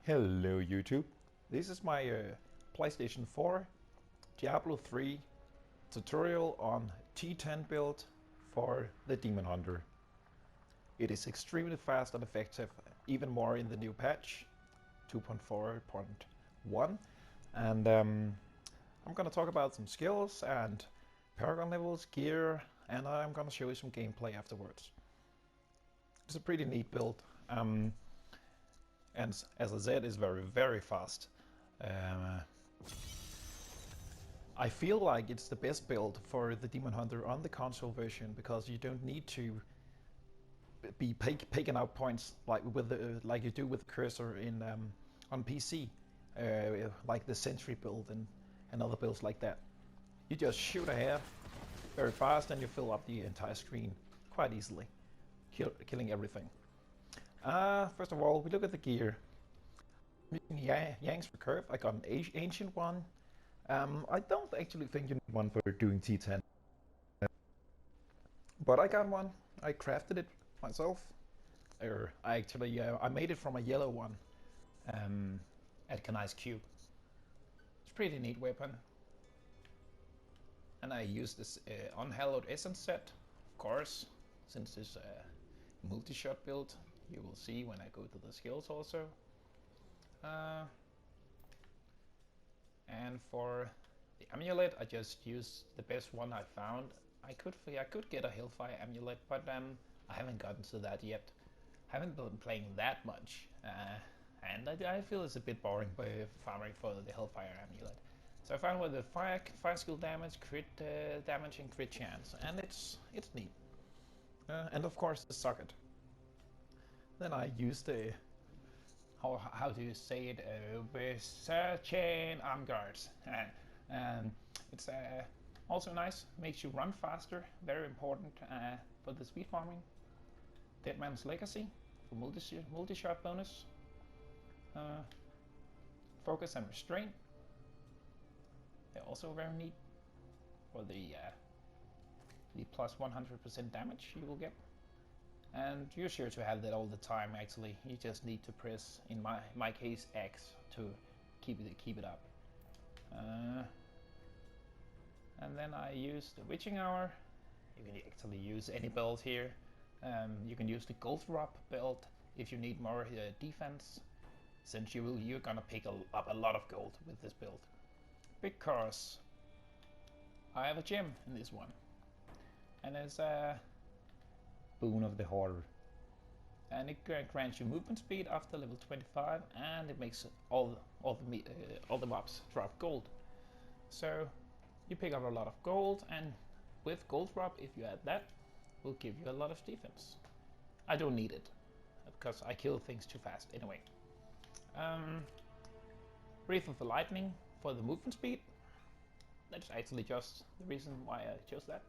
Hello YouTube, this is my PlayStation 4 Diablo 3 tutorial on T10 build for the Demon Hunter. It is extremely fast and effective, even more in the new patch 2.4.1, and I'm gonna talk about some skills and Paragon levels, gear, and I'm gonna show you some gameplay afterwards. It's a pretty neat build. And as I said, it's very fast. I feel like it's the best build for the Demon Hunter on the console version because you don't need to be picking out points like like you do with the cursor in on PC, like the Sentry build and other builds like that. You just shoot ahead very fast and you fill up the entire screen quite easily, killing everything. First of all, we look at the gear. I'm using Yang's recurve. I got an ancient one. I don't actually think you need one for doing T10, but I got one. I crafted it myself. I made it from a yellow one at Kanai's Cube. It's a pretty neat weapon. And I used this Unharrowed Essence set, of course, since it's a multi-shot build. You will see when I go to the skills also. And for the amulet, I just used the best one I found. I could get a Hellfire amulet, but I haven't gotten to that yet. Haven't been playing that much, and I feel it's a bit boring by farming for the Hellfire amulet. So I found with the fire skill damage, crit damage, and crit chance, and it's neat. And of course the socket. Then I used the how do you say it? Chain arm guards. It's also nice. Makes you run faster. Very important for the speed farming. Dead Man's Legacy for multi-shot bonus. Focus and restraint. They're also very neat for the plus 100% damage you will get. And you're sure to have that all the time. Actually, you just need to press, in my case, X to keep it up. And then I use the Witching Hour. You can actually use any belt here. You can use the Gold Drop belt if you need more defense, since you're gonna pick up a lot of gold with this build. Because I have a gem in this one, and it's a Boon of the Horror, and it grants you movement speed after level 25, and it makes all the mobs drop gold. So you pick up a lot of gold, and with gold drop, if you add that, will give you a lot of defense. I don't need it because I kill things too fast anyway. Breath of the Lightning for the movement speed. That's actually just the reason why I chose that.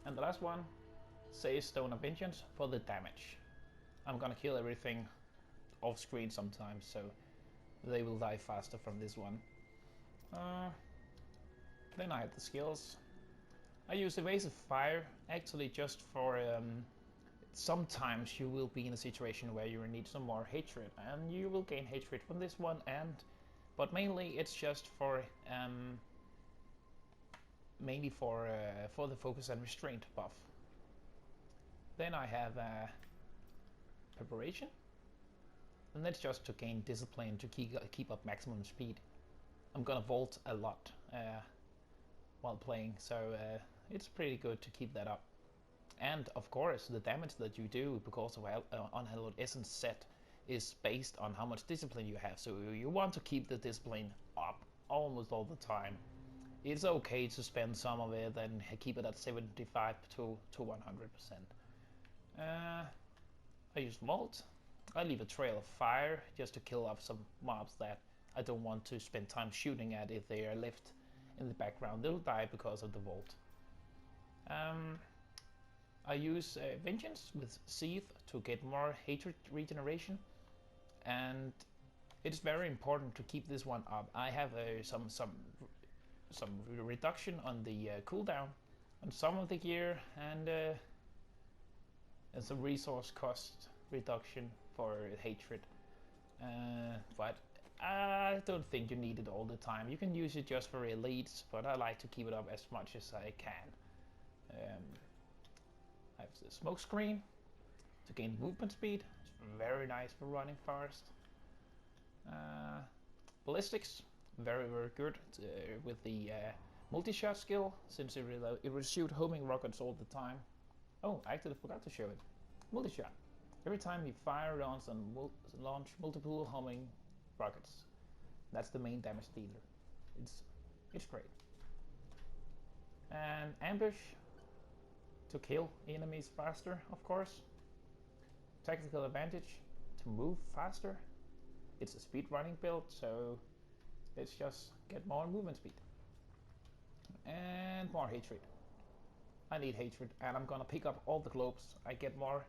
And the last one, say Stone of Vengeance for the damage. I'm gonna kill everything off screen sometimes, so they will die faster from this one. Then I have the skills. I use Evasive Fire actually just for sometimes you will be in a situation where you need some more hatred, and you will gain hatred from this one, but mainly it's just for the focus and restraint buff. Then I have Preparation, and that's just to gain discipline to keep up maximum speed. I'm gonna vault a lot while playing, so it's pretty good to keep that up. And of course, the damage that you do because of Unhallowed Essence set is based on how much discipline you have. So you want to keep the discipline up almost all the time. It's okay to spend some of it and keep it at 75 to 100%. I use Vault. I leave a trail of fire just to kill off some mobs that I don't want to spend time shooting at. If they are left in the background, they'll die because of the Vault. I use Vengeance with Seethe to get more hatred regeneration, and it's very important to keep this one up. I have some reduction on the cooldown on some of the gear, and some resource cost reduction for hatred. But I don't think you need it all the time. You can use it just for elites, but I like to keep it up as much as I can. I have the smoke screen to gain movement speed. It's very nice for running fast. Ballistics, very good with the multi-shot skill, since it will shoot homing rockets all the time. Oh, I actually forgot to show it. Multi-shot. Every time you fire rounds and launch multiple homing rockets. That's the main damage dealer. It's great. And ambush to kill enemies faster, of course. Tactical advantage to move faster. It's a speed running build, so let's just get more movement speed. And more hatred. I need hatred, and I'm gonna pick up all the globes. I get more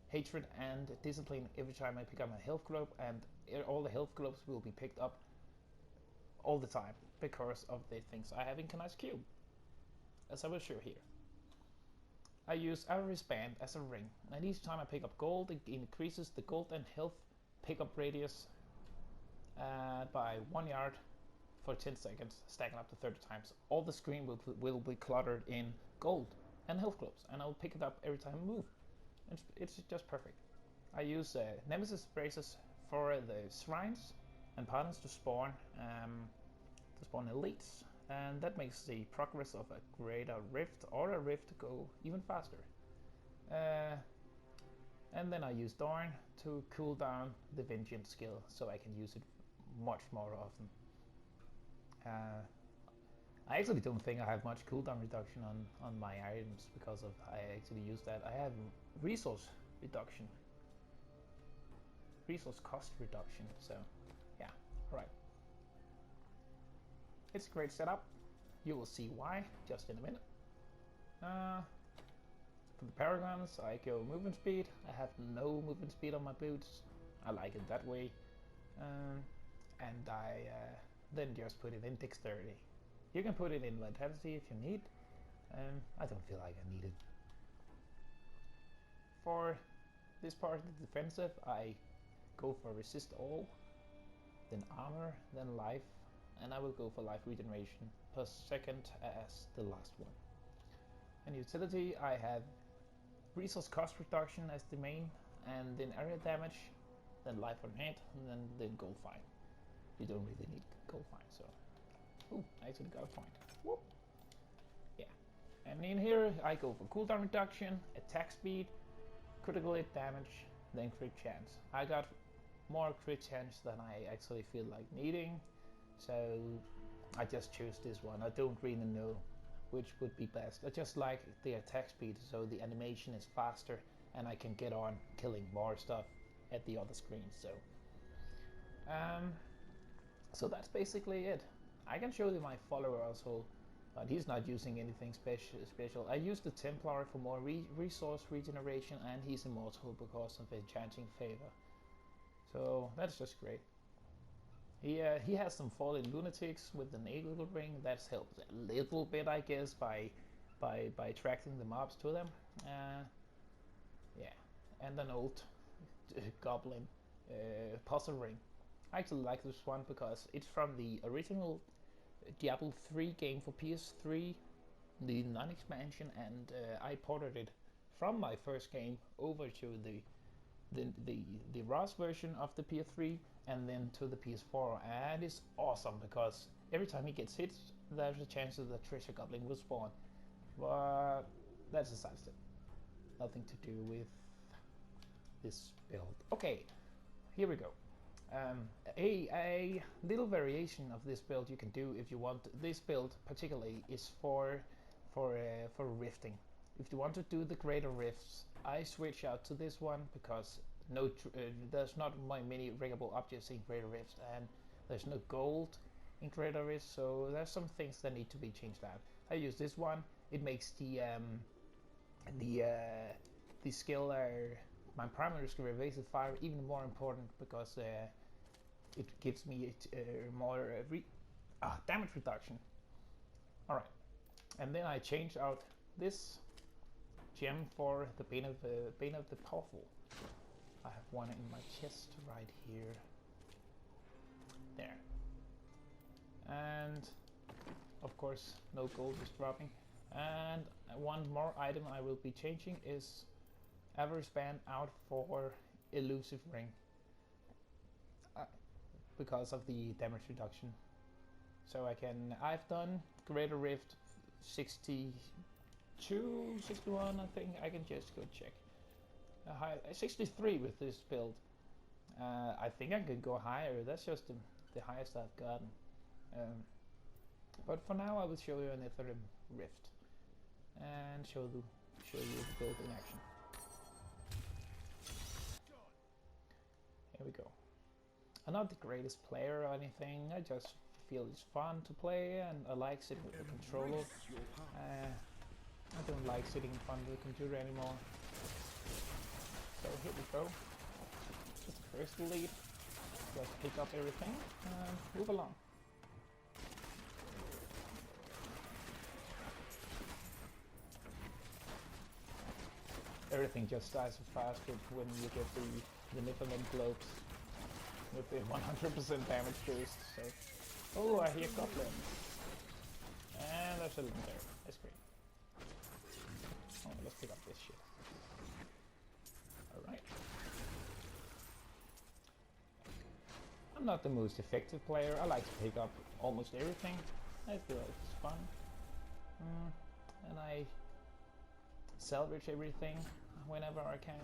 hatred and discipline every time I pick up a health globe, and all the health globes will be picked up all the time because of the things I have in Kanai's cube, as I will show here. I use Iris Band as a ring, and each time I pick up gold, it increases the gold and health pickup radius by 1 yard for 10 seconds, stacking up to 30 times. All the screen will be cluttered in gold and health globes, and I'll pick it up every time I move. It's just perfect. I use Nemesis braces for the shrines and partners to spawn elites, and that makes the progress of a greater rift or a rift go even faster. And then I use Dorn to cool down the vengeance skill, so I can use it much more often. I actually don't think I have much cooldown reduction on my items because of I actually use that. I have resource reduction, resource cost reduction. So yeah, all right. It's a great setup. You will see why just in a minute. For the Paragons, I go movement speed. I have no movement speed on my boots. I like it that way. And I then just put it in dexterity. You can put it in vitality if you need. I don't feel like I need it. For this part of the defensive, I go for resist all, then armor, then life, and I will go for life regeneration per second as the last one. And utility, I have resource cost reduction as the main, and then area damage, then life on hit, and then gold fine. You don't really need gold fine, so. Ooh, I actually got a point. Whoop. Yeah. And in here, I go for cooldown reduction, attack speed, critical hit damage, then crit chance. I got more crit chance than I actually feel like needing, so I just choose this one. I don't really know which would be best. I just like the attack speed, so the animation is faster and I can get on killing more stuff at the other screens. So that's basically it. I can show you my follower also, but he's not using anything special. I use the Templar for more resource regeneration, and he's immortal because of enchanting favor. So that's just great. He has some fallen lunatics with an eagle ring. That's helped a little bit, I guess, by attracting the mobs to them. Yeah, and an old goblin puzzle ring. I actually like this one because it's from the original Diablo 3 game for PS3, the non-expansion, and I ported it from my first game over to the ROS version of the PS3 and then to the PS4, and it's awesome because every time he gets hit, there's a chance that the treasure goblin will spawn. But that's a side step. Nothing to do with this build. Okay, here we go. A little variation of this build you can do if you want. This build particularly is for rifting. If you want to do the greater rifts, I switch out to this one because there's not many riggable objects in greater rifts, and there's no gold in greater rifts, so there's some things that need to be changed out. I use this one. It makes the skill my primary skill, evasive fire, even more important because it gives me more damage reduction. Alright, and then I change out this gem for the Bane of the Powerful. I have one in my chest right here. There. And of course no gold is dropping. And one more item I will be changing is average band out for elusive ring. Because of the damage reduction. So I've done Greater Rift 62, 61 I think, I can just go check. 63 with this build. I think I could go higher, that's just the highest I've gotten. But for now I will show you an Ethereum Rift. And show you the build in action. Here we go. I'm not the greatest player or anything, I just feel it's fun to play and I like sitting with the controller. I don't like sitting in front of the computer anymore. So here we go. Just first lead. Just pick up everything and move along. Everything just dies so fast when you get the benevolent globes with the 100% damage boost. So, oh, I hear goblins, and there's a legendary. That's great. Oh, let's pick up this shit. All right. I'm not the most effective player. I like to pick up almost everything. I feel like it's fun, and I salvage everything whenever I can.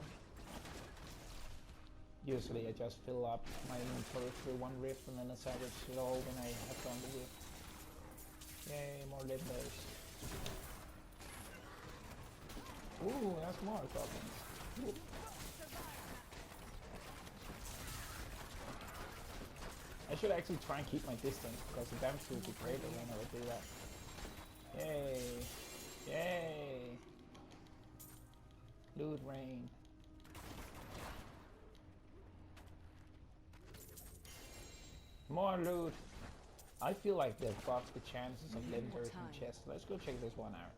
Usually I just fill up my inventory through one rift and then I salvage it all when I have done the rift. Yay, more legendaries. Ooh, that's more goblins. Ooh. I should actually try and keep my distance because the damage will be greater when I do that. Yay! Yay! Loot rain. More loot. I feel like they'll buff the chances of legendaries in chests. Let's go check this one out.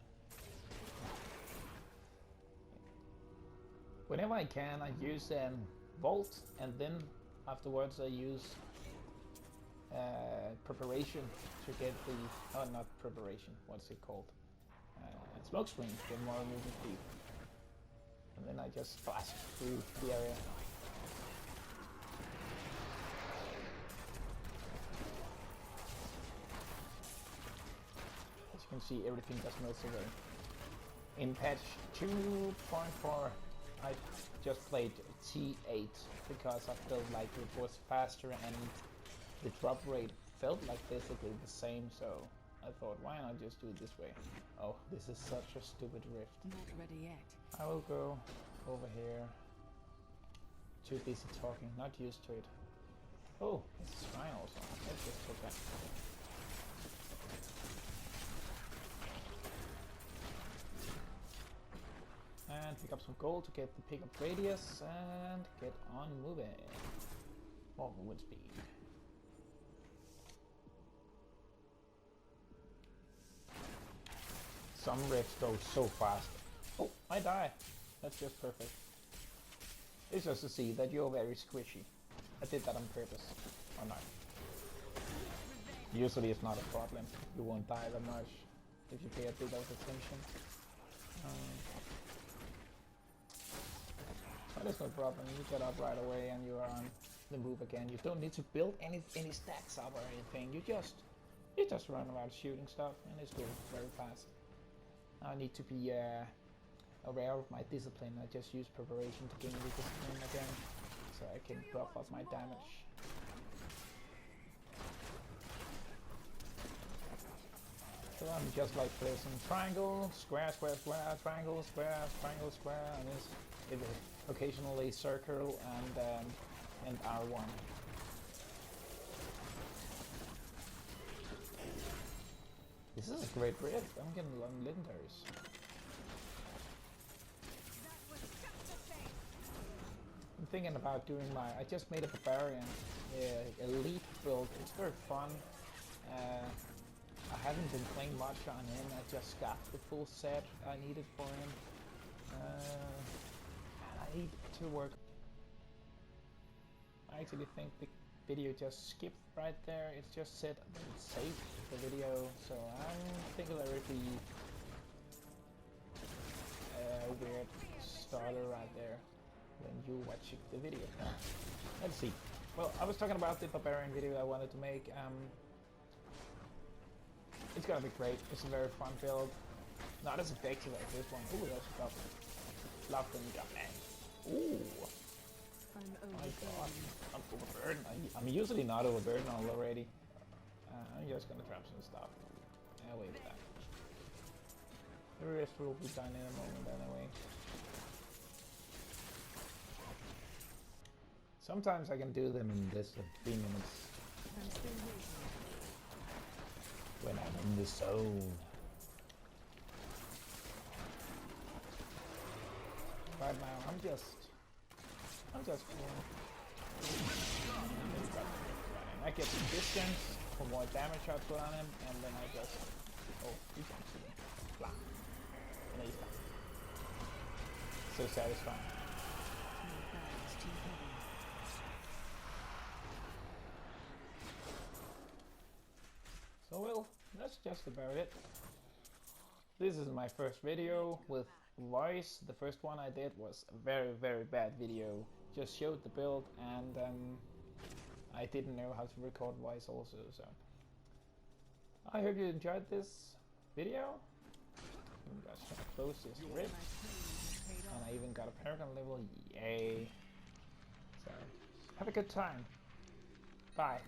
Whenever I can, I use Vault, and then afterwards I use preparation to get the not preparation. What's it called? Smoke screen. Get more movement speed. And then I just blast through the area. As you can see, everything just melts away. In patch 2.4, I just played T8 because I felt like it was faster and the drop rate felt like basically the same, so I thought, why not just do it this way? Oh, this is such a stupid rift. Not ready yet. I will go over here. Too busy talking, not used to it. Oh, it's a shrine also. Let's just take that. And pick up some gold to get the pickup radius and get on moving. More movement speed. Some rifts go so fast. Oh, I die. That's just perfect. It's just to see that you're very squishy. I did that on purpose. Or not. Usually it's not a problem. You won't die that much if you pay a bit of attention. But it's no problem. You get up right away and you're on the move again. You don't need to build any stacks up or anything. You just run around shooting stuff and it's going very fast. I need to be aware of my discipline. I just use preparation to gain the discipline again, so I can buff up my damage. So I'm just like placing triangle, square, square, square, triangle, square, triangle, square, and this occasionally circle and R1. This is a great rift. I'm getting a lot of legendaries. I'm thinking about doing I just made a barbarian elite build. It's very fun. I haven't been playing much on him. I just got the full set I needed for him. And I need to work. I actually think video just skipped right there. It just said that it saved the video, so I'm thinking there would be a weird starter right there when you watching the video. Let's see. Well, I was talking about the barbarian video I wanted to make. It's gonna be great. It's a very fun build. Not as effective as this one. Ooh, that's a goblin. Love them goblin. Ooh. My god, I'm overburdened. I'm usually not overburdened already. I'm just gonna drop some stuff. Wait for that. The rest will be done in a moment anyway. Sometimes I can do them in this 3 minutes. When I'm in the zone. Right now, I'm just I get the distance for more damage I put on him, and then I just he jumps to me. Blah. And he's done. So satisfying. So well, that's just about it. This is my first video with voice. The first one I did was a very bad video. Just showed the build, and I didn't know how to record voice also, so I hope you enjoyed this video. I'm just gonna close this rip, and I even got a Paragon level, yay. So have a good time. Bye.